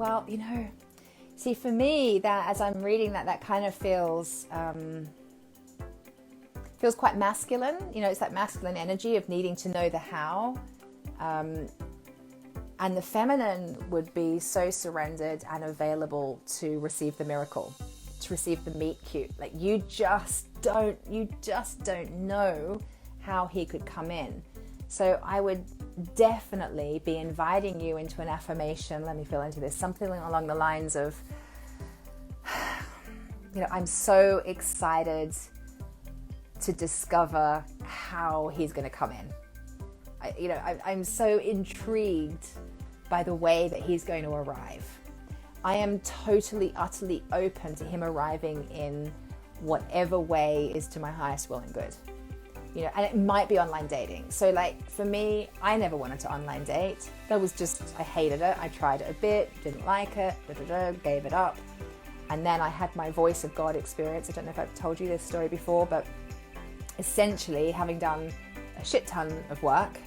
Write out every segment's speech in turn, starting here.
Well, see, for me, that as I'm reading that kind of feels quite masculine. It's that masculine energy of needing to know the how. And the feminine would be so surrendered and available to receive the miracle, to receive the meet cute. Like you just don't know how he could come in. So I would definitely be inviting you into an affirmation. Let me feel into this. Something along the lines of, I'm so excited to discover how he's going to come in. I'm so intrigued by the way that he's going to arrive. I am totally, utterly open to him arriving in whatever way is to my highest will and good. And it might be online dating. So like for me, I never wanted to online date. I hated it. I tried it a bit, didn't like it, gave it up. And then I had my voice of God experience. I don't know if I've told you this story before, but essentially having done a shit ton of work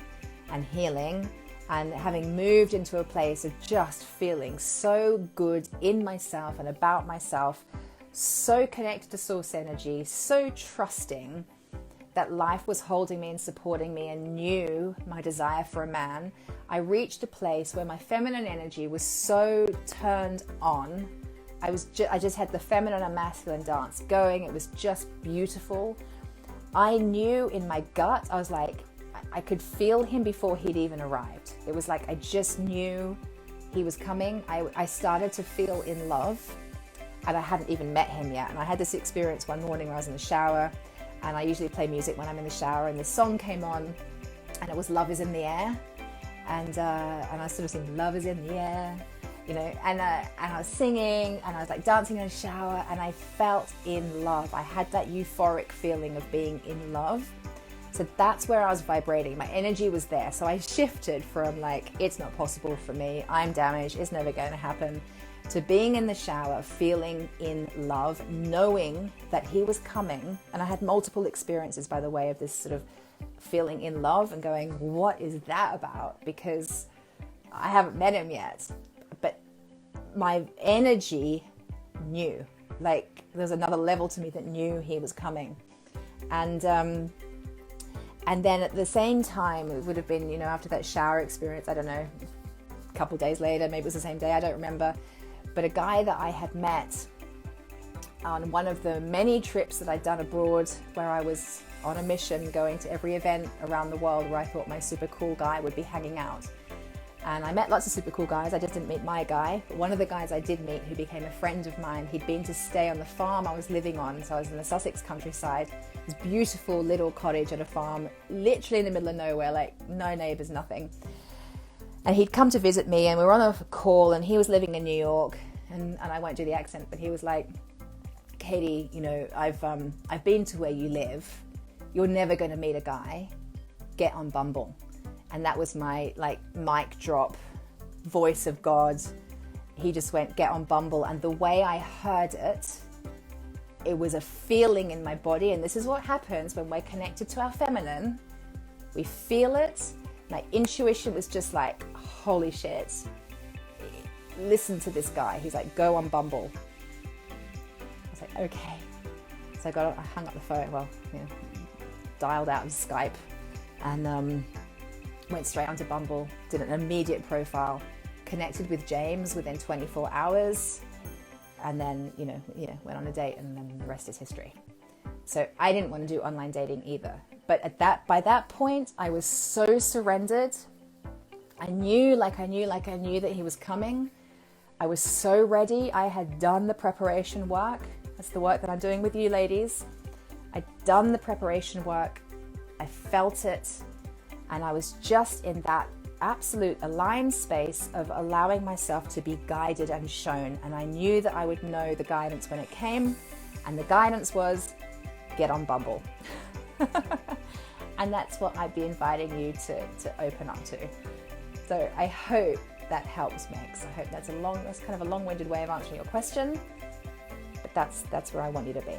and healing and having moved into a place of just feeling so good in myself and about myself, so connected to source energy, so trusting that life was holding me and supporting me and knew my desire for a man, I reached a place where my feminine energy was so turned on. I just had the feminine and masculine dance going. It was just beautiful. I knew in my gut, I was like, I could feel him before he'd even arrived. It was like I just knew he was coming. I started to feel in love, and I hadn't even met him yet. And I had this experience one morning where I was in the shower, and I usually play music when I'm in the shower, and this song came on, and it was Love Is in the Air. And I sort of sing Love Is in the Air, and I was singing, and I was like dancing in the shower, and I felt in love. I had that euphoric feeling of being in love. So that's where I was vibrating. My energy was there. So I shifted from like, it's not possible for me, I'm damaged, it's never going to happen, to being in the shower, feeling in love, knowing that he was coming. And I had multiple experiences, by the way, of this sort of feeling in love and going, what is that about? Because I haven't met him yet. But my energy knew, like there's another level to me that knew he was coming. And then at the same time, it would have been, after that shower experience, I don't know, a couple of days later, maybe it was the same day, I don't remember. But a guy that I had met on one of the many trips that I'd done abroad, where I was on a mission going to every event around the world where I thought my super cool guy would be hanging out. And I met lots of super cool guys. I just didn't meet my guy. But one of the guys I did meet, who became a friend of mine, he'd been to stay on the farm I was living on. So I was in the Sussex countryside, this beautiful little cottage at a farm, literally in the middle of nowhere, like no neighbors, nothing. And he'd come to visit me, and we were on a call, and he was living in New York, and I won't do the accent, but he was like, Katie, I've been to where you live. You're never going to meet a guy. Get on Bumble. And that was my like mic drop, voice of God. He just went, get on Bumble. And the way I heard it, it was a feeling in my body. And this is what happens when we're connected to our feminine. We feel it. My intuition was just like, holy shit. Listen to this guy. He's like, go on Bumble. I was like, okay. So I hung up the phone, dialed out of Skype, and went straight onto Bumble, did an immediate profile, connected with James within 24 hours, and then, went on a date, and then the rest is history. So I didn't want to do online dating either. But by that point, I was so surrendered. I knew that he was coming. I was so ready. I had done the preparation work. That's the work that I'm doing with you ladies. I'd done the preparation work. I felt it. And I was just in that absolute aligned space of allowing myself to be guided and shown. And I knew that I would know the guidance when it came. And the guidance was, get on Bumble. And that's what I'd be inviting you to open up to. So I hope that helps, Megs. I hope that's kind of a long-winded way of answering your question. But that's where I want you to be.